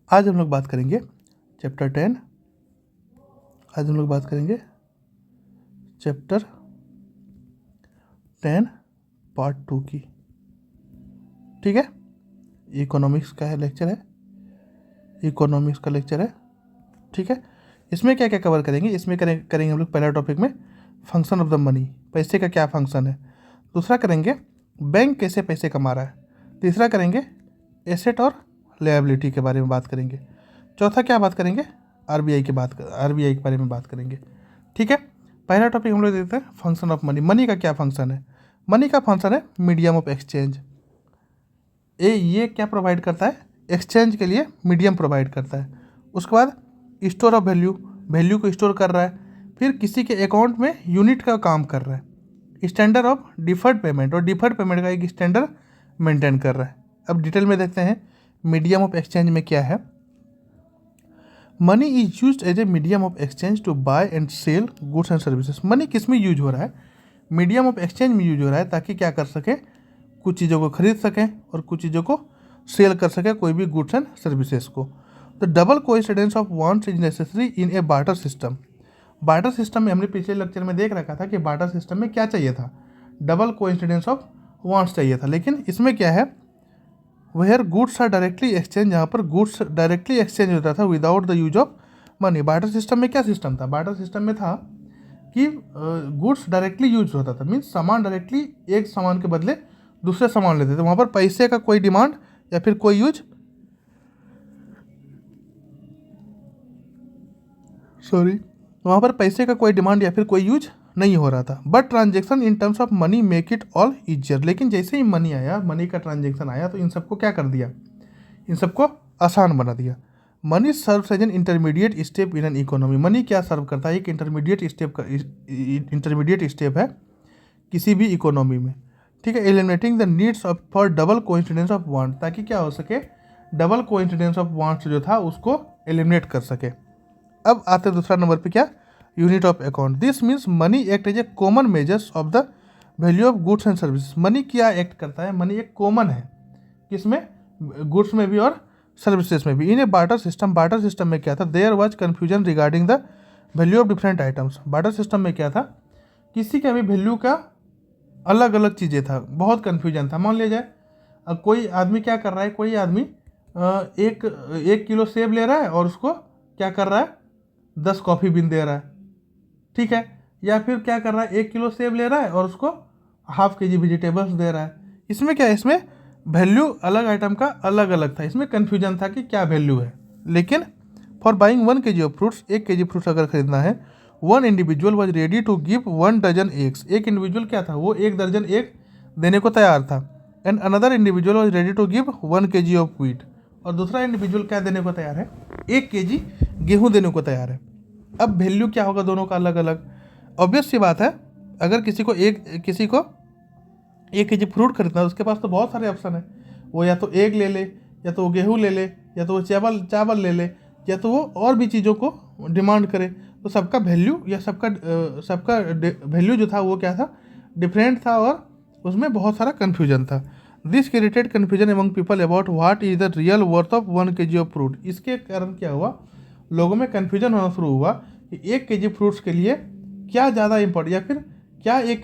आज हम लोग बात करेंगे चैप्टर 10। आज हम लोग बात करेंगे चैप्टर 10 पार्ट 2 की। ठीक है, इकोनॉमिक्स का लेक्चर है, इकोनॉमिक्स का लेक्चर है। ठीक है, इसमें क्या क्या कवर करेंगे? इसमें करेंगे हम लोग पहला टॉपिक में फंक्शन ऑफ द मनी, पैसे का क्या फंक्शन है। दूसरा करेंगे बैंक कैसे पैसे कमा रहा है। तीसरा करेंगे एसेट और लायबिलिटी के बारे में बात करेंगे। चौथा क्या बात करेंगे? आरबीआई के बारे में बात करेंगे। ठीक है, पहला टॉपिक हम लोग देते हैं फंक्शन ऑफ मनी। मनी का क्या फंक्शन है? मनी का फंक्शन है मीडियम ऑफ एक्सचेंज। ये क्या प्रोवाइड करता है? एक्सचेंज के लिए मीडियम प्रोवाइड करता है। उसके बाद स्टोर ऑफ वैल्यू, वैल्यू को स्टोर कर रहा है। फिर किसी के अकाउंट में यूनिट का काम कर रहा है। स्टैंडर्ड ऑफ डिफर्ड पेमेंट, और डिफर्ड पेमेंट का एक स्टैंडर्ड मेंटेन कर रहा है। अब डिटेल में देखते हैं मीडियम ऑफ एक्सचेंज में क्या है। Money is use as a medium of exchange to buy and sell goods and services. Money किस में यूज हो रहा है? मीडियम ऑफ एक्सचेंज में यूज हो रहा है, ताकि क्या कर सके, कुछ चीज़ों को खरीद सकें और कुछ चीज़ों को सेल कर सके, कोई भी गुड्स एंड सर्विसेज को। तो double coincidence of wants is necessary in a barter system. Barter system में हमने पिछले लेक्चर में देख रखा था कि बार्टर सिस्टम में क्या चाहिए था, डबल कोइंसिडेंस ऑफ वांट्स चाहिए था। लेकिन इसमें क्या है, where goods are directly exchange, जहाँ पर गुड्स डायरेक्टली एक्सचेंज होता था without the use of money. Barter system में क्या सिस्टम था? बार्टर सिस्टम में था कि गुड्स डायरेक्टली यूज होता था, मीन्स सामान डायरेक्टली एक सामान के बदले दूसरे सामान लेते थे। वहाँ पर पैसे का कोई डिमांड या फिर कोई यूज वहाँ पर पैसे का कोई डिमांड या फिर कोई यूज नहीं हो रहा था। But transaction in terms of money make it all easier. लेकिन जैसे ही मनी आया, मनी का ट्रांजेक्शन आया, तो इन सबको क्या कर दिया? इन सबको आसान बना दिया। Money serves as an intermediate step in an economy. Money क्या सर्व करता है? एक इंटरमीडिएट स्टेप है किसी भी इकोनॉमी में। ठीक है, eliminating the needs of for double coincidence of want, ताकि क्या हो सके, डबल कोइंसिडेंस ऑफ वांट्स जो था उसको एलिमिनेट कर सके। अब आते हैं दूसरा नंबर पे, क्या? Unit of account. This means money act as a common measures of the value of goods and services. Money क्या एक्ट करता है? मनी एक कॉमन है, किसमें? गुड्स में भी और सर्विसेज में भी। In a barter system, barter system में क्या था, there was confusion regarding the value of different items. Barter system में क्या था, किसी का भी वैल्यू का अलग अलग चीज़ें था, बहुत कन्फ्यूजन था। मान लिया जाए कोई आदमी क्या कर रहा है, कोई आदमी एक किलो सेब ले रहा है और उसको क्या कर रहा है, 10 कॉफ़ी बीन दे रहा है। ठीक है, या फिर क्या कर रहा है, 1 किलो सेब ले रहा है और उसको ½ kg वेजिटेबल्स दे रहा है। इसमें क्या है, इसमें वैल्यू अलग आइटम का अलग अलग था, इसमें कन्फ्यूजन था कि क्या वैल्यू है। लेकिन for buying 1 kg of fruits, 1 kg fruits अगर खरीदना है, one individual was ready to give 1 dozen eggs. एक इंडिविजुअल क्या था, वो 1 दर्जन एग देने को तैयार था। And another individual was ready to give 1 kg of wheat. और दूसरा इंडिविजुअल क्या देने को तैयार है, 1 kg गेहूँ देने को तैयार है। अब वैल्यू क्या होगा दोनों का अलग अलग। ऑब्वियस सी बात है, अगर किसी को 1 kg फ्रूट खरीदना है, उसके पास तो बहुत सारे ऑप्शन है। वो या तो एग ले ले, या तो वो गेहूँ ले ले, या तो वो चावल ले ले, या तो वो और भी चीज़ों को डिमांड करे। तो सबका वैल्यू या सबका वैल्यू जो था वो क्या था, डिफरेंट था, और उसमें बहुत सारा कन्फ्यूजन था। This created confusion among people about what is the real worth of 1 kg of fruit. इसके कारण क्या हुआ, लोगों में कन्फ्यूजन होना शुरू हुआ कि 1 kg फ्रूट्स के लिए क्या ज़्यादा इम्पोर्टेंट, या फिर क्या 1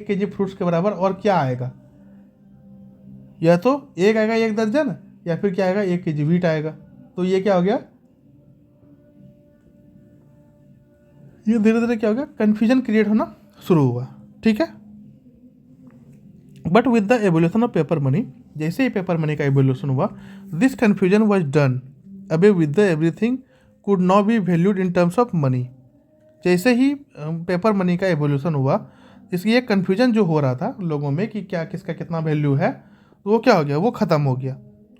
kg फ्रूट्स के बराबर और क्या आएगा, या तो एक आएगा 1 दर्जन, या फिर क्या आएगा 1 kg व्हीट आएगा। तो ये क्या हो गया, ये धीरे धीरे क्या हो गया, कन्फ्यूजन क्रिएट होना शुरू हुआ। ठीक है, but with the evolution of paper money, जैसे ही पेपर मनी का एवोल्यूशन हुआ, दिस कन्फ्यूजन वॉज डन अबे with the everything could not be valued in terms of money. जैसे ही पेपर मनी का एवोल्यूशन हुआ, इसकी एक कन्फ्यूजन जो हो रहा था लोगों में कि क्या किसका कितना वैल्यू है, तो वो क्या हो गया, वो ख़त्म हो गया।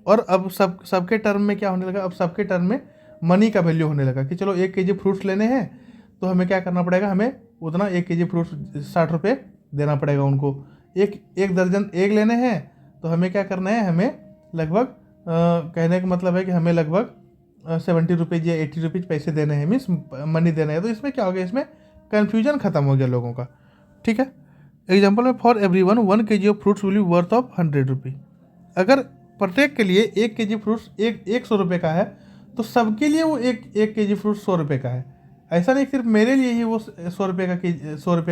और अब सबके टर्म में क्या होने लगा, अब सबके टर्म में मनी का वैल्यू होने लगा कि चलो 1 kg फ्रूट्स लेने हैं, तो हमें क्या करना पड़ेगा, हमें उतना 1 kg फ्रूट्स 60 रुपये देना पड़ेगा उनको। एक दर्जन एग लेने हैं, तो हमें क्या करना है, हमें लगभग कहने का मतलब है कि हमें लगभग 70 रुपीज़ या 80 रुपीज़ पैसे देने हैं, मीन्स मनी देना है। तो इसमें क्या हो गया, इसमें कन्फ्यूजन खत्म हो गया लोगों का। ठीक है, एग्जाम्पल में for every 1 kg of fruits will be worth of 100 रुपी। अगर प्रत्येक के लिए 1 kg फ्रूट्स 100 रुपये का है, तो सबके लिए वो एक kg फ्रूट 100 रुपये का है। ऐसा नहीं सिर्फ मेरे लिए ही वो 100 रुपये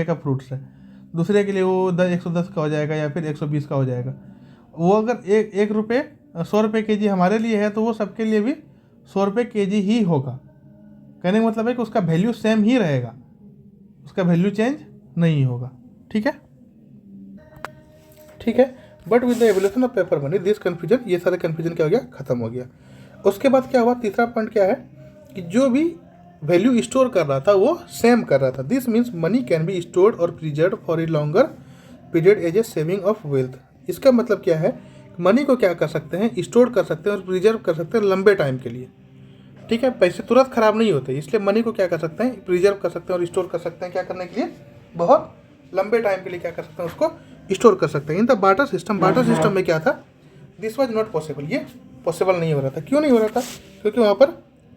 का फ्रूट्स है, दूसरे के लिए वो 110 का हो जाएगा या फिर 120 का हो जाएगा। वो अगर एक रुपये 100 रुपये kg हमारे लिए है, तो वो सबके लिए भी 100 रुपये kg ही होगा। कहने का मतलब है कि उसका वैल्यू सेम ही रहेगा, उसका वैल्यू चेंज नहीं होगा। ठीक है। But with the evolution of paper money this confusion, ये सारा कन्फ्यूजन क्या हो गया, खत्म हो गया। उसके बाद क्या हुआ, तीसरा पॉइंट क्या है कि जो भी वैल्यू स्टोर कर रहा था वो सेम कर रहा था। This means money can be stored और preserve for a longer period as a saving of wealth. इसका मतलब क्या है, मनी को क्या कर सकते हैं, स्टोर कर सकते हैं और प्रिजर्व कर सकते हैं लंबे टाइम के लिए। ठीक है, पैसे तुरंत खराब नहीं होते, इसलिए मनी को क्या कर सकते हैं, प्रिजर्व कर सकते हैं और स्टोर कर सकते हैं। क्या करने के लिए, बहुत लंबे टाइम के लिए क्या कर सकते हैं, उसको स्टोर कर सकते हैं। In the barter system, barter system में क्या था, दिस वाज नॉट पॉसिबल, ये पॉसिबल नहीं हो रहा था। क्यों नहीं हो रहा था, क्योंकि वहाँ पर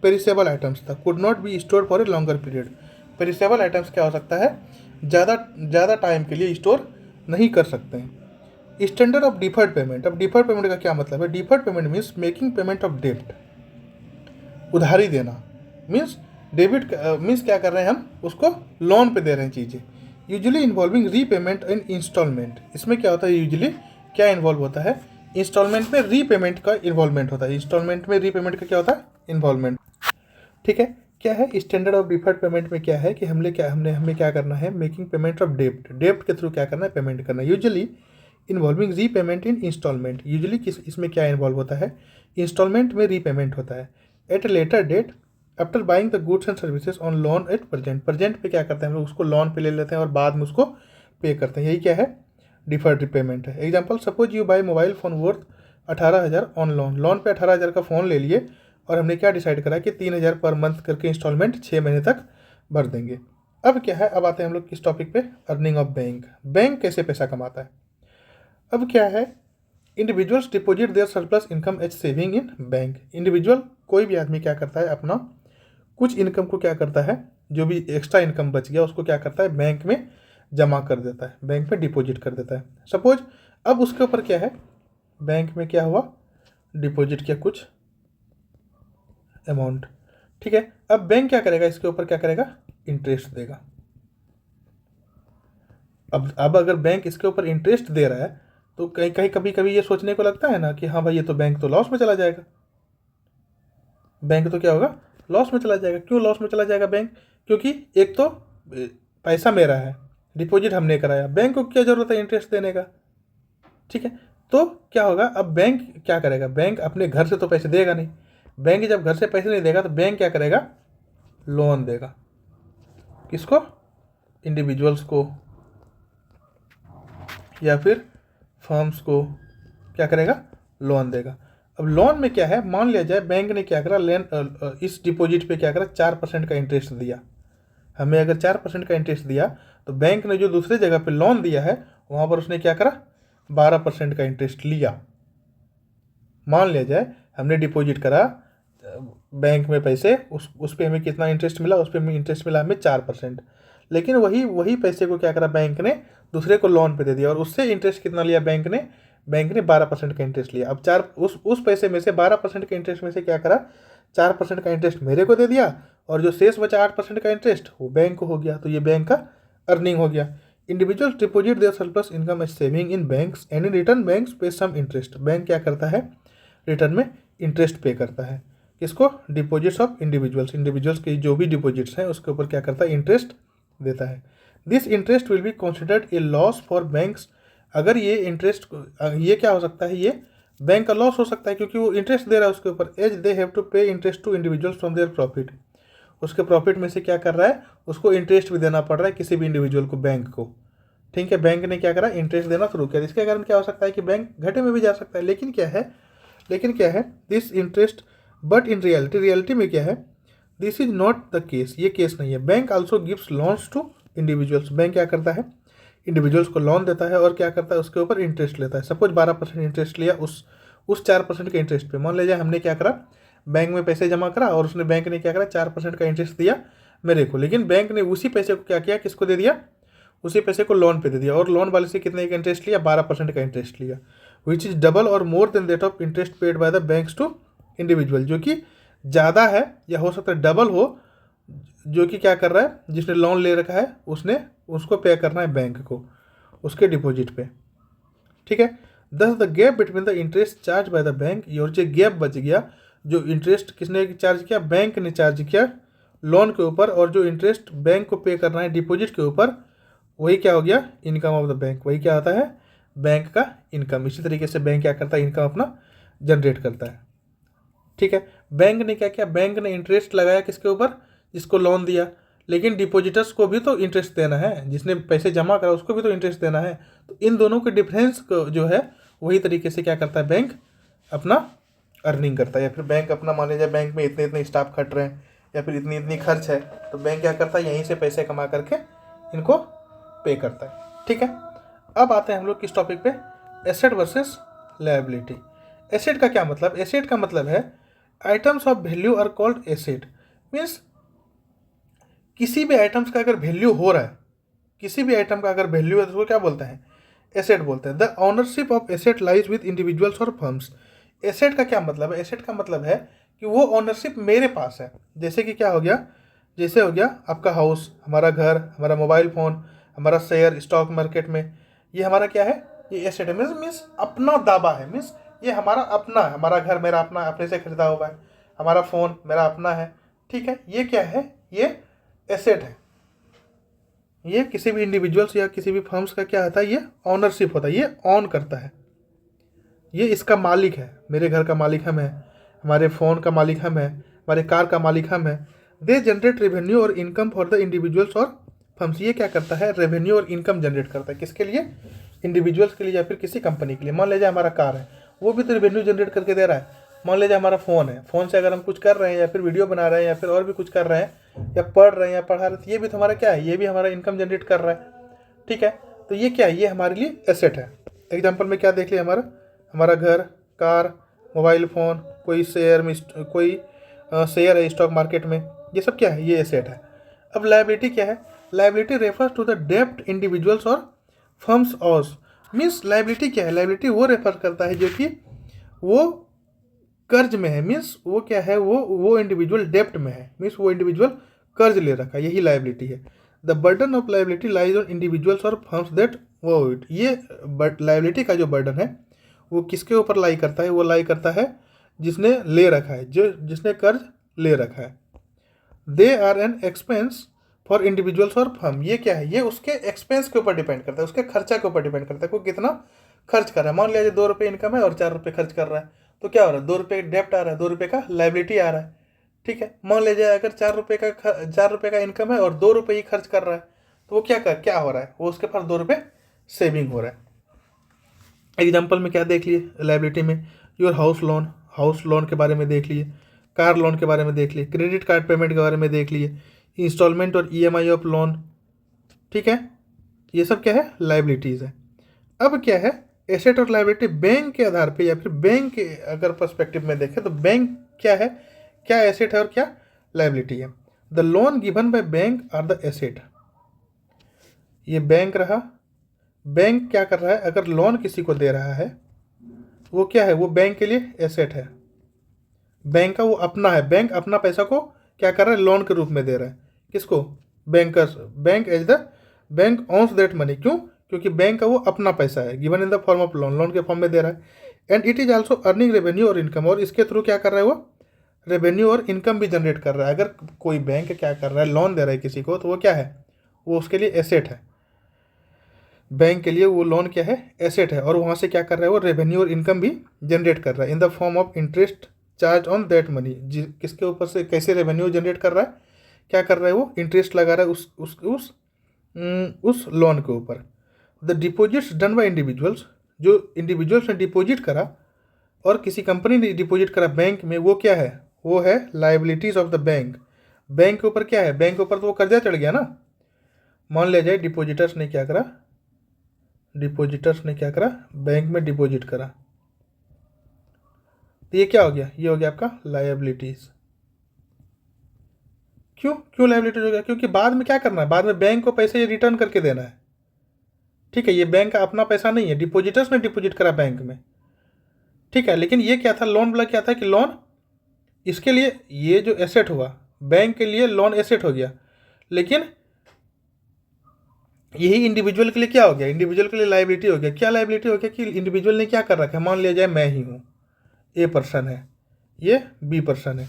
पेरिसेबल आइटम्स था, could not be store for a longer period. Perishable items क्या हो सकता है, ज़्यादा टाइम के लिए स्टोर नहीं कर सकते हैं। स्टैंडर्ड ऑफ डिफर्ड पेमेंट, अब डिफर्ड पेमेंट का क्या मतलब है, deferred payment means making payment of डेब्ट, उधारी देना। मीन्स डेबिट मीन्स क्या कर रहे हैं, हम उसको लोन पे दे रहे हैं चीज़ें। यूजुअली इन्वॉल्विंग रीपेमेंट इन इंस्टॉलमेंट, इसमें क्या होता है, यूजुअली क्या इन्वॉल्व होता है, इंस्टॉलमेंट में रीपेमेंट का इन्वॉल्वमेंट होता है। इंस्टॉलमेंट में रीपेमेंट का क्या होता है, इन्वॉल्वमेंट। ठीक है, क्या है स्टैंडर्ड ऑफ डिफर्ड पेमेंट में, क्या है कि हमें क्या करना है, मेकिंग पेमेंट ऑफ डेब्ट के थ्रू क्या करना है, पेमेंट करना है। यूजुअली इन्वॉल्विंग रीपेमेंट इन इंस्टॉलमेंट, यूजुअली इसमें क्या इन्वॉल्व होता है, इंस्टॉलमेंट में रीपेमेंट होता है। At a later date after buying the goods and services on loan at present पे क्या करते हैं हम लोग, उसको लोन पे ले लेते हैं और बाद में उसको पे करते हैं। यही क्या है, डिफर्ड रिपेमेंट है। Example, suppose you buy mobile phone worth 18,000 on loan पे 18,000 का फ़ोन ले लिए और हमने क्या डिसाइड करा कि 3,000 पर मंथ करके इंस्टॉलमेंट 6 महीने तक भर देंगे। अब क्या है, अब आते हैं हम लोग किस टॉपिक पे, अर्निंग ऑफ बैंक कैसे पैसा कमाता है। अब क्या है, individuals deposit their surplus income as saving in bank. Individual कोई भी आदमी क्या करता है, अपना कुछ इनकम को क्या करता है, जो भी एक्स्ट्रा इनकम बच गया उसको क्या करता है, बैंक में जमा कर देता है, बैंक में डिपॉजिट कर देता है। सपोज अब उसके ऊपर क्या है, बैंक में क्या हुआ, डिपॉजिट किया कुछ अमाउंट। ठीक है, अब बैंक क्या करेगा, इसके ऊपर क्या करेगा, इंटरेस्ट देगा। अब अगर बैंक इसके ऊपर इंटरेस्ट दे रहा है तो कहीं कभी कभी ये सोचने को लगता है ना कि हाँ भाई ये तो बैंक तो लॉस में चला जाएगा, बैंक तो क्या होगा, लॉस में चला जाएगा। क्यों लॉस में चला जाएगा बैंक, क्योंकि एक तो पैसा मेरा है, डिपॉजिट हमने कराया, बैंक को क्या ज़रूरत है इंटरेस्ट देने का। ठीक है, तो क्या होगा, अब बैंक क्या करेगा, बैंक अपने घर से तो पैसे देगा नहीं, बैंक जब घर से पैसे नहीं देगा तो बैंक क्या करेगा, लोन देगा। किसको, इंडिविजुअल्स को या फिर फर्म्स को क्या करेगा, लोन देगा। अब लोन में क्या है, मान लिया जाए बैंक ने क्या करा, इस डिपॉजिट पे क्या करा, 4% का इंटरेस्ट दिया। हमें अगर 4% का इंटरेस्ट दिया तो बैंक ने जो दूसरे जगह पे लोन दिया है वहाँ पर उसने क्या करा, 12% का इंटरेस्ट लिया। मान लिया जाए हमने डिपॉजिट करा बैंक में पैसे, उस पर हमें कितना इंटरेस्ट मिला, उस पर हमें इंटरेस्ट मिला हमें 4%। लेकिन वही पैसे को क्या करा, बैंक ने दूसरे को लोन पे दे दिया और उससे इंटरेस्ट कितना लिया, बैंक ने 12% का इंटरेस्ट लिया। अब उस पैसे में से 12% के इंटरेस्ट में से क्या करा, 4% का इंटरेस्ट मेरे को दे दिया और जो शेष बचा 8% का इंटरेस्ट वो बैंक को हो गया। तो ये बैंक का अर्निंग हो गया। Individuals deposit their surplus income as saving in banks and in return banks pay some interest. Bank क्या करता है, रिटर्न में इंटरेस्ट पे करता है। किसको, डिपॉजिट्स ऑफ इंडिविजुअल्स के जो भी डिपॉजिट्स हैं उसके ऊपर क्या करता है, इंटरेस्ट देता है। This interest will be considered a loss for banks. अगर ये इंटरेस्ट, ये क्या हो सकता है, ये बैंक का लॉस हो सकता है क्योंकि वो इंटरेस्ट दे रहा है उसके ऊपर। As they have to pay interest to individuals from their profit. उसके प्रॉफिट में से क्या कर रहा है, उसको इंटरेस्ट भी देना पड़ रहा है किसी भी इंडिविजुअल को, बैंक को। ठीक है, बैंक ने क्या करा, इंटरेस्ट देना शुरू किया। इसके कारण क्या हो सकता है कि बैंक घाटे में भी जा सकता है। लेकिन क्या है this interest, but in reality में क्या है, this is not the case, ये केस नहीं है। Bank also gives loans to individuals. Bank क्या करता है, इंडिविजुअल्स को लोन देता है और क्या करता है, उसके ऊपर इंटरेस्ट लेता है। सपोज 12% इंटरेस्ट लिया उस 4% के इंटरेस्ट पे। मान लीजिए हमने क्या करा, बैंक में पैसे जमा करा और उसने बैंक ने क्या करा, 4% का इंटरेस्ट दिया मेरे को। लेकिन बैंक ने उसी पैसे को क्या किया, किसको दे दिया, उसी पैसे को लोन पे दे दिया और लोन वाले से कितने का इंटरेस्ट लिया, 12% का इंटरेस्ट लिया। विच इज़ डबल और more than that of interest paid by the banks to individual, जो कि ज़्यादा है या हो सकता है डबल हो, जो कि क्या कर रहा है, जिसने लोन ले रखा है उसने उसको पे करना है बैंक को उसके डिपॉजिट पे। ठीक है, thus the gap between the interest charge by the bank, और जो गैप बच गया, जो इंटरेस्ट किसने चार्ज किया, बैंक ने चार्ज किया लोन के ऊपर, और जो इंटरेस्ट बैंक को पे करना है डिपॉजिट के ऊपर, वही क्या हो गया, इनकम ऑफ द बैंक। वही क्या आता है, बैंक का इनकम। इसी तरीके से बैंक क्या करता है, इनकम अपना जनरेट करता है। ठीक है, बैंक ने क्या किया, बैंक ने इंटरेस्ट लगाया किसके ऊपर, जिसको लोन दिया, लेकिन डिपॉजिटर्स को भी तो इंटरेस्ट देना है, जिसने पैसे जमा करा उसको भी तो इंटरेस्ट देना है। तो इन दोनों के डिफरेंस को जो है वही तरीके से क्या करता है, बैंक अपना अर्निंग करता है। या फिर बैंक अपना, मान लीजिए बैंक में इतने इतने स्टाफ खट रहे हैं या फिर इतनी इतनी खर्च है, तो बैंक क्या करता है, यहीं से पैसे कमा करके इनको पे करता है। ठीक है, अब आते हैं हम लोग किस टॉपिक पे, एसेट वर्सेस लायबिलिटी। एसेट का क्या मतलब, एसेट का मतलब है items of value are called asset. Means किसी भी आइटम्स का अगर वैल्यू हो रहा है, किसी भी आइटम का अगर वैल्यू है तो उसको क्या बोलते हैं, एसेट बोलते हैं। The ownership of asset lies with individuals और फर्म्स। एसेट का क्या मतलब है, एसेट का मतलब है कि वो ओनरशिप मेरे पास है। जैसे कि क्या हो गया, जैसे हो गया आपका हाउस, हमारा घर, हमारा मोबाइल फ़ोन, हमारा शेयर स्टॉक मार्केट में, ये हमारा क्या है, ये एसेट है। मीन्स अपना दावा है, मीन्स ये हमारा अपना है। हमारा घर मेरा अपना, अपने से खरीदा हुआ है, हमारा फ़ोन मेरा अपना है। ठीक है, ये क्या है, ये एसेट है। ये किसी भी इंडिविजुअल्स या किसी भी फर्म्स का क्या होता है, ये ऑनरशिप होता है, ये ऑन करता है, ये इसका मालिक है। मेरे घर का मालिक हम है, हमारे फ़ोन का मालिक हम है, हमारे कार का मालिक हम है। दे जनरेट रेवेन्यू और इनकम फॉर द इंडिविजुअल्स और फर्म्स। ये क्या करता है, रेवेन्यू और इनकम जनरेट करता है, किसके लिए, इंडिविजुअल्स के लिए या फिर किसी कंपनी के लिए। मान लीजिए हमारा कार है, वो भी तो रेवेन्यू जनरेट करके दे रहा है। मान लीजिए हमारा फ़ोन है, फ़ोन से अगर हम कुछ कर रहे हैं या फिर वीडियो बना रहे हैं या फिर और भी कुछ कर रहे हैं या पढ़ रहे हैं या पढ़ा रहे हैं, तो ये भी तो हमारा क्या है, ये भी हमारा इनकम जनरेट कर रहा है। ठीक है, तो ये क्या है, ये हमारे लिए एसेट है। एग्जाम्पल में क्या देख लिया, हमारा घर, कार, मोबाइल फ़ोन, कोई शेयर में, कोई शेयर है स्टॉक मार्केट में, ये सब क्या है, ये एसेट है। अब लायबिलिटी क्या है, लायबिलिटी रेफर्स टू द डेब्ट इंडिविजुअल्स और फर्म्स ऑस। मीन्स लायबिलिटी क्या है, लायबिलिटी वो रेफर करता है जो कि वो कर्ज में है। मीन्स वो क्या है, वो इंडिविजुअल डेब्ट में है, मीन्स वो इंडिविजुअल कर्ज ले रखा है, यही लायबिलिटी है। The burden of liability lies on individuals और फर्म्स दैट वो इट। ये लायबिलिटी का जो बर्डन है वो किसके ऊपर लाई करता है, वो लाई करता है जिसने ले रखा है, जो जिसने कर्ज ले रखा है। They are an expense for individuals और फर्म। ये क्या है, ये उसके एक्सपेंस के ऊपर डिपेंड करता है, उसके खर्चा के ऊपर डिपेंड करता है, वो कितना खर्च कर रहा है। मान लीजिए 2 रुपये इनकम है और 4 रुपये खर्च कर रहा है, तो क्या हो रहा है, 2 रुपये डेप्ट आ रहा है, 2 रुपये का लायबिलिटी आ रहा है। ठीक है, मान लीजिए अगर 4 रुपये का इनकम है और 2 रुपये ही खर्च कर रहा है, तो वो क्या हो रहा है, वो उसके पास 2 रुपये सेविंग हो रहा है। एग्जाम्पल में क्या देख लिए लायबिलिटी में, योर हाउस लोन के बारे में देख लिए, कार लोन के बारे में देख लिए, क्रेडिट कार्ड पेमेंट के बारे में देख लिए, इंस्टॉलमेंट और ईएमआई ऑफ लोन। ठीक है, ये सब क्या है, लायबिलिटीज़ है। अब क्या है, एसेट और लायबिलिटी बैंक के आधार पे या फिर बैंक के अगर पर्सपेक्टिव में देखें तो बैंक क्या है, क्या एसेट है और क्या लायबिलिटी है। The loan given by bank are the asset. ये बैंक रहा, बैंक क्या कर रहा है, अगर लोन किसी को दे रहा है वो क्या है, वो बैंक के लिए एसेट है, बैंक का वो अपना है। बैंक अपना पैसा को क्या कर रहा है, लोन के रूप में दे रहा है, किसको, bankers. Bank as the bank owns that money. क्यों, क्योंकि बैंक का वो अपना पैसा है, given in the form of loan, loan के फॉर्म में दे रहा है। And it is also earning revenue और इनकम, और इसके थ्रू क्या कर रहा है, वो रेवेन्यू और इनकम भी जनरेट कर रहा है। अगर कोई बैंक क्या कर रहा है, लोन दे रहा है किसी को, तो वो क्या है, वो उसके लिए एसेट है। बैंक के लिए वो लोन क्या है, एसेट है, और वहाँ से क्या कर रहा है, वो रेवेन्यू और इनकम भी जनरेट कर रहा है इन the form of interest charge on that money. किसके ऊपर से कैसे रेवेन्यू जनरेट कर रहा है, क्या कर रहा है, वो इंटरेस्ट लगा रहा है उस लोन के ऊपर। The deposits done by individuals, जो इंडिविजुअल्स ने डिपॉजिट करा और किसी कंपनी ने डिपॉजिट करा बैंक में, वो क्या है, वो है liabilities of the bank. Bank के ऊपर क्या है, बैंक के ऊपर तो वो कर्जा चढ़ गया ना। मान लिया जाए डिपॉजिटर्स ने क्या करा, बैंक में डिपॉजिट करा, तो ये क्या हो गया, ये हो गया आपका लायबिलिटीज। क्यों लायबिलिटीज हो गया, क्योंकि बाद में क्या करना है, बाद में बैंक को पैसे रिटर्न करके देना है। ठीक है, ये बैंक का अपना पैसा नहीं है, डिपॉजिटर्स ने डिपॉजिट करा बैंक में, ठीक है। लेकिन ये क्या था, लोन वाला क्या था कि लोन इसके लिए ये जो एसेट हुआ बैंक के लिए लोन एसेट हो गया, लेकिन यही इंडिविजुअल के लिए क्या हो गया, इंडिविजुअल के लिए लाइबिलिटी हो गया। क्या लाइबिलिटी हो गया कि इंडिविजुअल ने क्या कर रखा है, मान लिया जाए मैं ही हूँ, ए पर्सन है, ये बी पर्सन है।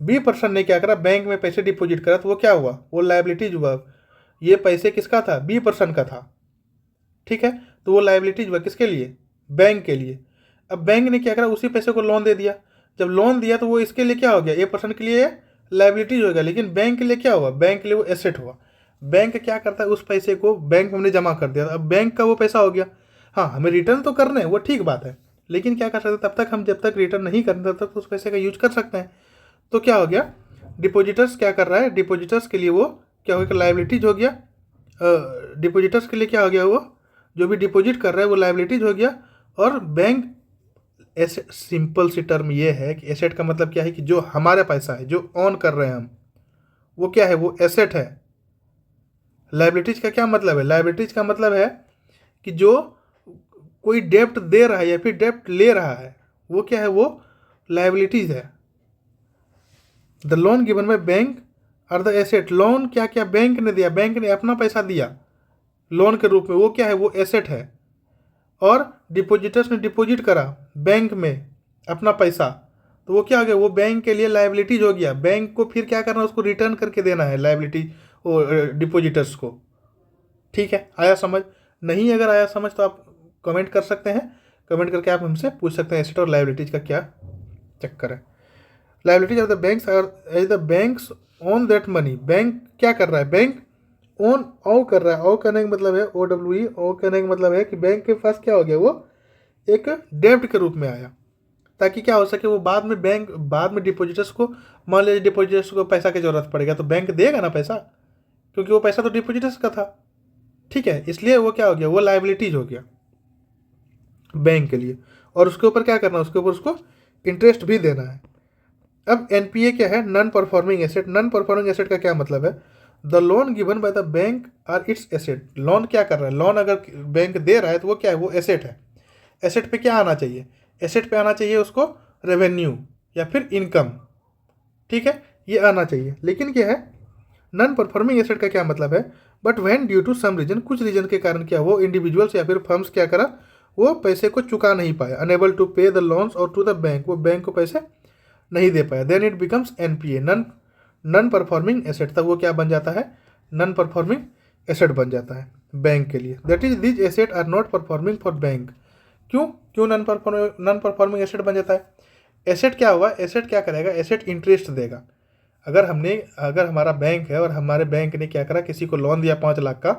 बी पर्सन ने क्या करा, बैंक में पैसे डिपॉजिट करा, तो वो क्या हुआ, वो लाइबिलिटीज हुआ। ये पैसे किसका था, बी पर्सन का था, ठीक है। तो वो लाइबिलिटीज हुआ किसके लिए, बैंक के लिए। अब बैंक ने क्या करा, उसी पैसे को लोन दे दिया। जब लोन दिया तो वो इसके लिए क्या हो गया, ए पर्सन के लिए लाइबिलिटीज हो गया, लेकिन बैंक के लिए क्या हुआ, बैंक के लिए वो एसेट हुआ। बैंक क्या करता है, उस पैसे को बैंक में हमने जमा कर दिया, अब बैंक का वो पैसा हो गया। हाँ, हमें रिटर्न तो करने हैं, वो ठीक बात है, लेकिन क्या कर सकते, तब तक हम जब तक रिटर्न नहीं करते तब तक उस पैसे का यूज कर सकते हैं। तो क्या हो गया, डिपॉजिटर्स क्या कर रहा है, डिपॉजिटर्स के लिए वो क्या हो गया, लाइबिलिटीज हो गया। डिपॉजिटर्स के लिए क्या हो गया, वो जो भी डिपॉजिट कर रहा है वो लाइबिलिटीज हो गया। और बैंक ऐसे सिंपल सी टर्म ये है कि एसेट का मतलब क्या है कि जो हमारा पैसा है जो ऑन कर रहे हैं हम, वो क्या है, वो एसेट है। लाइबिलिटीज का क्या मतलब है, लाइबिलिटीज का मतलब है कि जो कोई डेप्ट दे रहा है या फिर डेप्ट ले रहा है, वो क्या है, वो लाइबिलिटीज है। The loan given by bank और द एसेट, लोन क्या क्या बैंक ने दिया, बैंक ने अपना पैसा दिया लोन के रूप में, वो क्या है, वो एसेट है। और डिपॉजिटर्स ने डिपॉजिट करा बैंक में अपना पैसा, तो वो क्या हो गया, वो बैंक के लिए लाइबिलिटीज हो गया। बैंक को फिर क्या करना है, उसको रिटर्न करके देना है लाइबिलिटी डिपॉजिटर्स को। ठीक है, आया समझ, नहीं अगर आया समझ तो आप कमेंट कर सकते हैं, कमेंट करके आप हमसे पूछ सकते हैं एसेट और लाइबिलिटीज का क्या चक्कर है। Liabilities of the banks are as the banks own that money, bank क्या कर रहा है, बैंक ओन ओ कर रहा है। ओ करने का मतलब है OWE, ओ करने का मतलब है कि बैंक के पास क्या हो गया, वो एक डेब्ट के रूप में आया, ताकि क्या हो सके, वो बाद में बैंक बाद में डिपॉजिटर्स को, मान लीजिए डिपॉजिटर्स को पैसा की जरूरत पड़ेगा तो बैंक देगा ना पैसा, क्योंकि वो पैसा तो डिपॉजिटर्स का था। ठीक है, इसलिए वो क्या हो गया, वो लाइबिलिटीज हो गया बैंक के लिए, और उसके ऊपर क्या करना है, उसके ऊपर उसको इंटरेस्ट भी देना है। अब NPA क्या है, non performing asset. Non performing asset का क्या मतलब है, the loan given by the bank are its asset. Loan क्या कर रहा है, लोन अगर बैंक दे रहा है तो वो क्या है, वो एसेट है। एसेट पे क्या आना चाहिए, एसेट पे आना चाहिए उसको रेवेन्यू या फिर इनकम, ठीक है, ये आना चाहिए। लेकिन क्या है, नॉन परफॉर्मिंग एसेट का क्या मतलब है, but when due to some reason, कुछ रीजन के कारण क्या, वो इंडिविजुअल्स या फिर फर्म्स क्या करा, वो पैसे को चुका नहीं पाया, unable to pay the loans और टू द बैंक, वो बैंक को पैसे नहीं दे पाया, then it becomes NPA, non performing asset. तब वो क्या बन जाता है, नॉन परफॉर्मिंग एसेट बन जाता है बैंक के लिए। That is this asset are not performing for bank. क्यों क्यों नॉन परफॉर्मिंग एसेट बन जाता है, एसेट क्या हुआ, एसेट क्या करेगा, एसेट इंटरेस्ट देगा। अगर हमारा बैंक है और हमारे बैंक ने क्या करा, किसी को लोन दिया 5 लाख का,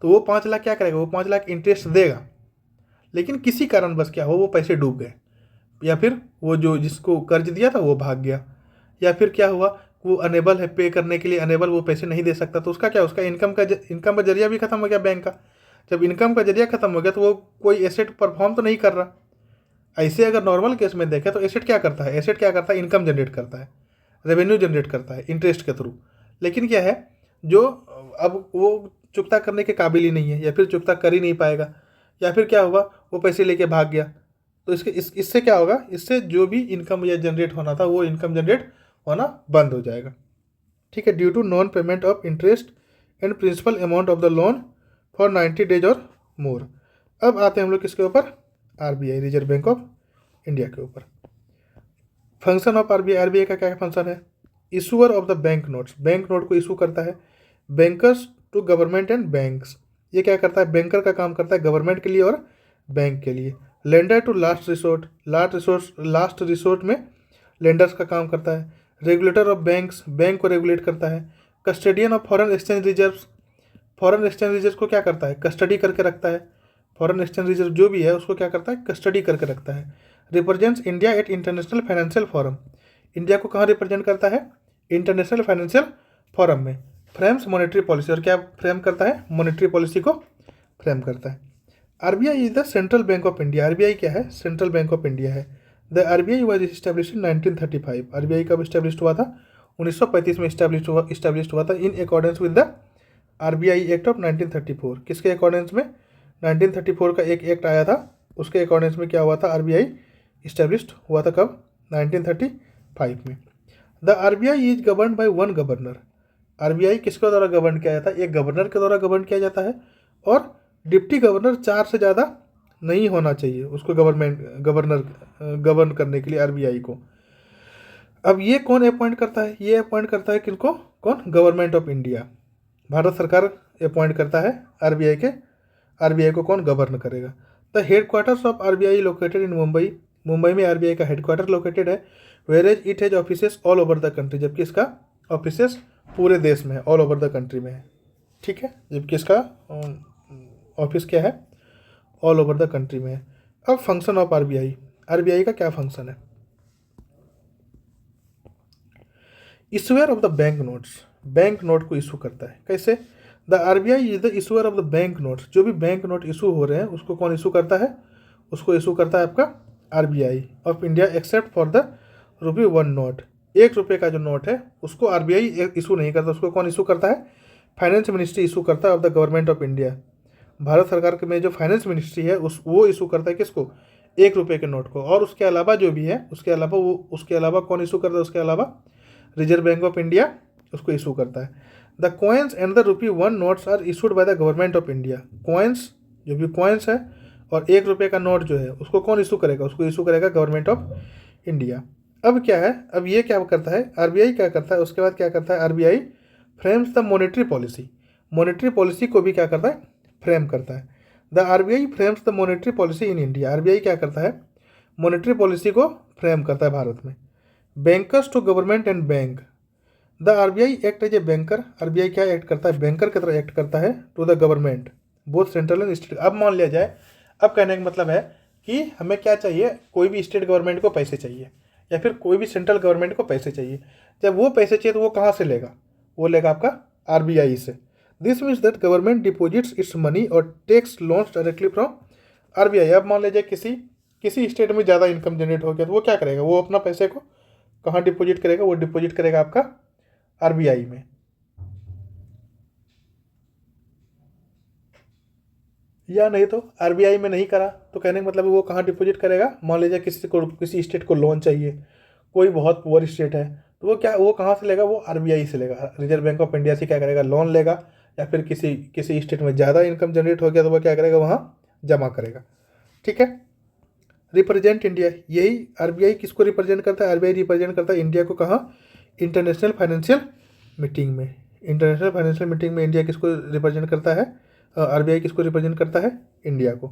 तो वो 5 लाख क्या करेगा, वो 5 लाख इंटरेस्ट देगा। लेकिन किसी कारणवश क्या हो, वो पैसे डूब गए, या फिर वो जो जिसको कर्ज दिया था वो भाग गया, या फिर क्या हुआ, वो अनेबल है पे करने के लिए, अनेबल, वो पैसे नहीं दे सकता, तो उसका क्या, उसका इनकम का जरिया भी खत्म हो गया बैंक का। जब इनकम का जरिया खत्म हो गया तो वो कोई एसेट परफॉर्म तो नहीं कर रहा। ऐसे अगर नॉर्मल केस में देखें तो एसेट क्या करता है, एसेट क्या करता है, इनकम जनरेट करता है, रेवेन्यू जनरेट करता है इंटरेस्ट के थ्रू। लेकिन क्या है, जो अब वो चुकता करने के काबिल ही नहीं है, या फिर चुकता कर ही नहीं पाएगा, या फिर क्या हुआ, वो पैसे लेके भाग गया, तो इससे क्या होगा, इससे जो भी इनकम या जनरेट होना था वो इनकम जनरेट होना बंद हो जाएगा। ठीक है, due to non payment of interest and principal amount of the loan for 90 days और मोर। अब आते हैं हम लोग किसके ऊपर, RBI, reserve bank of India के ऊपर। फंक्शन ऑफ RBI का क्या फंक्शन है, issuer of the bank notes, bank note को इशू करता है। Bankers to government and banks, ये क्या करता है, बैंकर का काम करता है गवर्नमेंट के लिए और बैंक के लिए। Lender to last resort, last resort में लेंडर्स का काम करता है। रेगुलेटर ऑफ बैंक्स, बैंक को रेगुलेट करता है। Custodian of foreign exchange reserves, foreign exchange reserve को क्या करता है, कस्टडी करके रखता है। फॉरेन एक्सचेंज रिजर्व जो भी है उसको क्या करता है, कस्टडी करके रखता है। Represents India at international financial forum, India को कहाँ रिप्रेजेंट करता है, इंटरनेशनल फाइनेंशियल फोरम में। फ्रेम्स मॉनेटरी पॉलिसी, और क्या फ्रेम करता है, मॉनेटरी पॉलिसी को फ्रेम करता है। RBI is the central bank of India, RBI क्या है, सेंट्रल बैंक ऑफ इंडिया है। The RBI was establish in 1935, RBI कब इस्टेब्लिश हुआ था, 1935 में इस्टेब्लिश हुआ था, in accordance with the RBI act of 1934। किसके अकॉर्डेंस में, 1934 का एक एक्ट आया था, उसके अकॉर्डेंस में क्या हुआ था, RBI इस्टेब्लिश्ड हुआ था कब? 1935 में। The RBI is govern by one governor. RBI किसके द्वारा गवर्न किया जाता है? एक गवर्नर के द्वारा गवर्न किया जाता है, और डिप्टी गवर्नर 4 से ज़्यादा नहीं होना चाहिए उसको गवर्न करने के लिए आरबीआई को। अब ये कौन अपॉइंट करता है? ये अपॉइंट करता है किनको? कौन? गवर्नमेंट ऑफ इंडिया, भारत सरकार अपॉइंट करता है आरबीआई को कौन गवर्न करेगा। The headquarters of RBI located in Mumbai. Mumbai में आरबीआई का हेडक्वार्टर लोकेटेड है। Whereas it has offices all over the country, जबकि इसका ऑफिसेस पूरे देश में है, ऑल ओवर द कंट्री में है। ठीक है, जबकि इसका ऑफिस क्या है? ऑल ओवर द कंट्री में है। अब फंक्शन ऑफ आरबीआई, आरबीआई का क्या फंक्शन है? Issuer of the bank notes, bank note को इशू करता है। कैसे? The RBI is the issuer of the bank notes. जो भी बैंक नोट इशू हो रहे हैं उसको कौन इशू करता है? उसको इशू करता है आपका RBI of India, except for the ₹1 note. 1 रुपये का जो नोट है उसको आरबीआई इशू नहीं करता, उसको कौन इशू करता है? फाइनेंस मिनिस्ट्री इशू करता है of the government of India. Bharat सरकार के में जो फाइनेंस मिनिस्ट्री है वो इशू करता है किसको? 1 रुपये के नोट को। और उसके अलावा जो भी है उसके अलावा कौन इशू करता है? उसके अलावा रिजर्व बैंक ऑफ इंडिया उसको इशू करता है। The coins and the ₹1 notes are issued by the government of India. Coins, जो भी कॉइन्स है, और 1 रुपये का नोट जो है उसको कौन इशू करेगा? उसको इशू करेगा गवर्नमेंट ऑफ इंडिया। अब क्या है? अब ये क्या करता है आरबीआई? क्या करता है उसके बाद? क्या करता है RBI? Frames the monetary policy. Monetary policy को भी क्या करता है? फ्रेम करता है। The RBI frames the monetary policy in India. RBI क्या करता है? मॉनेटरी पॉलिसी को फ्रेम करता है भारत में। Bankers to government and bank. The RBI act as a banker. RBI क्या एक्ट करता है? बैंकर की तरह एक्ट करता है to the government, both central and state. अब मान लिया जाए, अब कहने का मतलब है कि हमें क्या चाहिए? कोई भी स्टेट गवर्नमेंट को पैसे चाहिए, या फिर कोई भी सेंट्रल गवर्नमेंट को पैसे चाहिए। जब वो पैसे चाहिए तो वो कहाँ से लेगा? वो लेगा आपका आरबीआई से। This means that government deposits its money और takes loans directly from RBI. अब मान लीजिए किसी स्टेट में ज़्यादा इनकम जनरेट हो गया तो वो क्या करेगा? वो अपना पैसे को कहाँ डिपॉजिट करेगा? वो डिपॉजिट करेगा आपका आरबीआई में। या नहीं तो आरबीआई में नहीं करा तो कहने का मतलब वो कहाँ डिपॉजिट करेगा? मान लीजिए किसी स्टेट को लोन चाहिए, कोई बहुत पुअर स्टेट है, तो वो कहाँ से लेगा? वो आरबीआई से लेगा, रिजर्व बैंक ऑफ इंडिया से क्या करेगा? लोन लेगा। या फिर किसी स्टेट में ज़्यादा इनकम जनरेट हो गया तो वो क्या करेगा? वहाँ जमा करेगा। ठीक है। रिप्रेजेंट इंडिया, यही आरबीआई किसको रिप्रेजेंट करता है? आरबीआई रिप्रेजेंट करता है इंडिया को कहाँ? इंटरनेशनल फाइनेंशियल मीटिंग में। इंटरनेशनल फाइनेंशियल मीटिंग में इंडिया किसको रिप्रेजेंट करता है? आरबीआई किसको रिप्रेजेंट करता है? इंडिया को।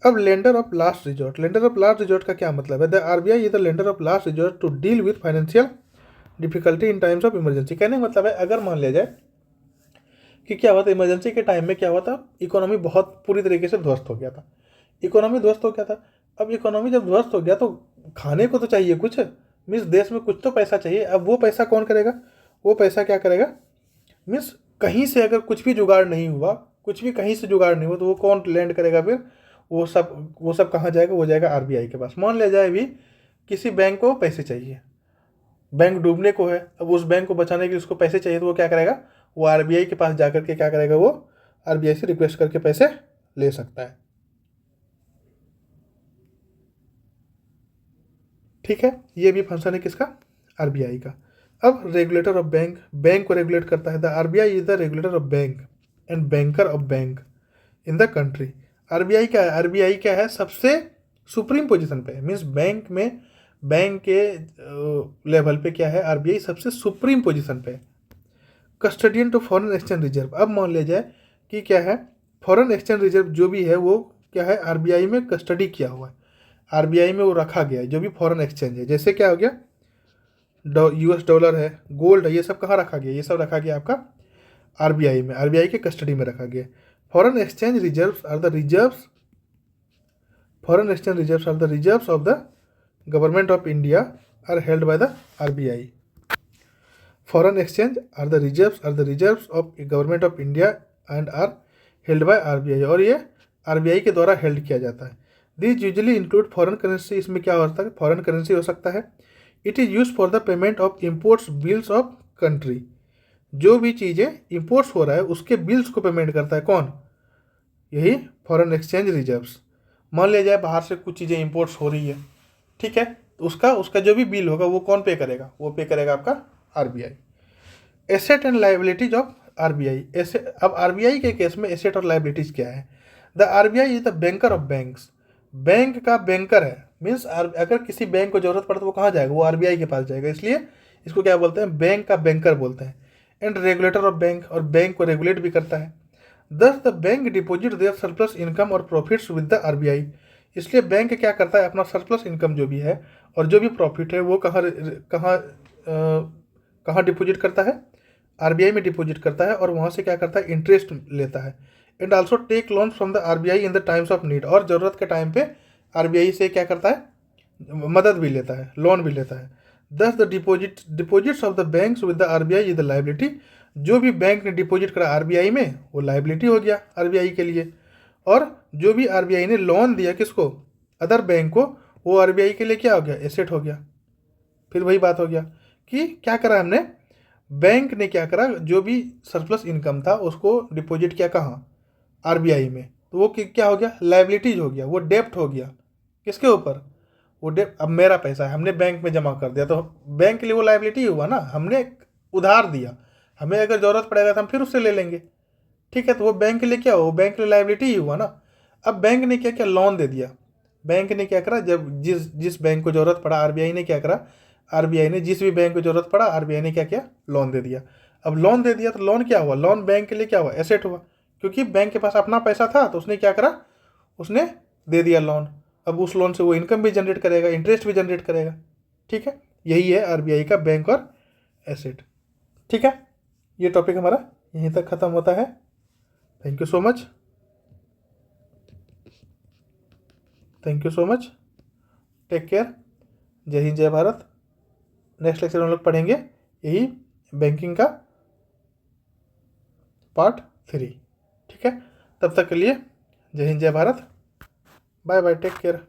अब lender of last resort. Lender of last resort का क्या मतलब है? The RBI is the lender of last resort to deal with financial difficulty in times of emergency. कहने का मतलब है, अगर मान लिया जाए कि क्या हुआ था इमरजेंसी के टाइम में, क्या हुआ था? इकोनॉमी बहुत पूरी तरीके से ध्वस्त हो गया था। इकोनॉमी ध्वस्त हो गया था। अब इकोनॉमी जब ध्वस्त हो गया तो खाने को तो चाहिए कुछ, मीन्स देश में कुछ तो पैसा चाहिए। अब वो पैसा कौन करेगा? वो पैसा क्या करेगा? मीन्स कहीं से अगर कुछ भी जुगाड़ नहीं हुआ, कुछ भी कहीं से जुगाड़ नहीं हुआ, तो वो कौन लैंड करेगा फिर? वो सब कहाँ जाएगा? वो जाएगा आरबीआई के पास। मान लिया जाए भी किसी बैंक को पैसे चाहिए, बैंक डूबने को है, अब उस बैंक को बचाने के लिए उसको पैसे चाहिए, तो वो क्या करेगा? वो आरबीआई के पास जाकर के क्या करेगा? वो आरबीआई से रिक्वेस्ट करके पैसे ले सकता है। ठीक है, ये भी फंक्शन है किसका? आरबीआई का। अब रेगुलेटर ऑफ बैंक, बैंक को रेगुलेट करता है। The RBI is the regulator of bank and banker of bank in the country. RBI क्या है? आरबीआई क्या है? सबसे सुप्रीम पोजीशन पे है, मीन्स बैंक के लेवल पे क्या है? आरबीआई सबसे सुप्रीम पोजीशन पे है। Custodian to foreign exchange reserve. अब मान लिया जाए कि क्या है? फॉरेन एक्सचेंज रिजर्व जो भी है वो क्या है? आरबीआई में कस्टडी किया हुआ है, आरबीआई में वो रखा गया है, जो भी फॉरेन एक्सचेंज है। जैसे क्या हो गया? यूएस डॉलर है, गोल्ड है, ये सब कहाँ रखा गया? ये सब रखा गया आपका आरबीआई में, आरबीआई के कस्टडी में रखा गया। Foreign exchange reserves are the reserves foreign exchange reserves are the reserves of the government of India are held by the RBI. Foreign exchange are the reserves of government of India and are held by RBI, और ये RBI के द्वारा held किया जाता है। This usually include foreign currency. इसमें क्या होता है? फॉरेन करेंसी हो सकता है। It is use for the payment of imports bills of country. जो भी चीज़ें इम्पोर्ट्स हो रहा है उसके बिल्स को पेमेंट करता है कौन? यही फॉरेन एक्सचेंज रिजर्व्स। मान लिया जाए बाहर से कुछ चीज़ें इम्पोर्ट्स हो रही है, ठीक है। तो उसका उसका जो भी बिल होगा वो कौन पे करेगा, वो पे करेगा आपका RBI. Asset and liabilities of RBI. ऐसे अब आरबीआई के केस में एसेट और लाइबिलिटीज क्या है? The RBI is the banker of banks. Bank का बैंकर है, मीन्स अगर किसी बैंक को जरूरत पड़े तो वो कहाँ जाएगा, वो आरबीआई के पास जाएगा, इसलिए इसको क्या बोलते हैं, बैंक का बैंकर बोलते हैं। एंड रेगुलेटर ऑफ बैंक, और बैंक को रेगुलेट भी करता है। Thus the bank deposit their surplus income और प्रॉफिट्स विद द आरबीआई। इसलिए बैंक क्या करता है, अपना सरप्लस इनकम जो भी है और जो भी प्रॉफिट है वो कहाँ डिपोजिट करता है, आरबीआई में डिपॉजिट करता है, और वहाँ से क्या करता है, इंटरेस्ट लेता है। And also take loan from the RBI in the times of need, और ज़रूरत के टाइम पे आरबीआई से क्या करता है, मदद भी लेता है, लोन भी लेता है। Thus the deposits of the banks with the RBI is the liability. जो भी बैंक ने डिपॉजिट करा आरबीआई में वो लाइबिलिटी हो गया आरबीआई के लिए, और जो भी आरबीआई ने लोन दिया किसको, अदर बैंक को, वो आरबीआई के लिए क्या हो गया, एसेट हो गया। फिर वही बात हो गया कि क्या करा हमने, बैंक ने क्या करा, जो भी सरप्लस इनकम था उसको डिपॉजिट किया कहाँ, आरबीआई में, तो वो क्या हो गया, लाइबिलिटीज हो गया, वो डेप्ट हो गया। किसके ऊपर, वो डेप्ट, अब मेरा पैसा है हमने बैंक में जमा कर दिया तो बैंक के लिए वो लाइबिलिटी हुआ ना, हमने उधार दिया, हमें अगर ज़रूरत पड़ेगा तो हम फिर उससे ले लेंगे, ठीक है। तो वो बैंक के लिए क्या हुआ, वो बैंक के लिए लाइबिलिटी ही हुआ ना। अब बैंक ने क्या किया, लोन दे दिया। बैंक ने क्या करा, जब जिस जिस बैंक को ज़रूरत पड़ा आरबीआई ने क्या करा, आरबीआई ने जिस भी बैंक को ज़रूरत पड़ा आरबीआई ने क्या किया, लोन दे दिया। अब लोन दे दिया तो लोन क्या हुआ, लोन बैंक के लिए क्या हुआ, एसेट हुआ, क्योंकि बैंक के पास अपना पैसा था तो उसने क्या करा, उसने दे दिया लोन। अब उस लोन से वो इनकम भी जनरेट करेगा, इंटरेस्ट भी जनरेट करेगा, ठीक है। यही है आरबीआई का बैंक और एसेट, ठीक है। ये टॉपिक हमारा यहीं तक ख़त्म होता है। Thank you so much, thank you so much, take care, जय हिंद जय भारत। नेक्स्ट लेक्चर में हम लोग पढ़ेंगे यही बैंकिंग का पार्ट 3, ठीक है। तब तक के लिए जय हिंद जय Bharat, bye bye, take care.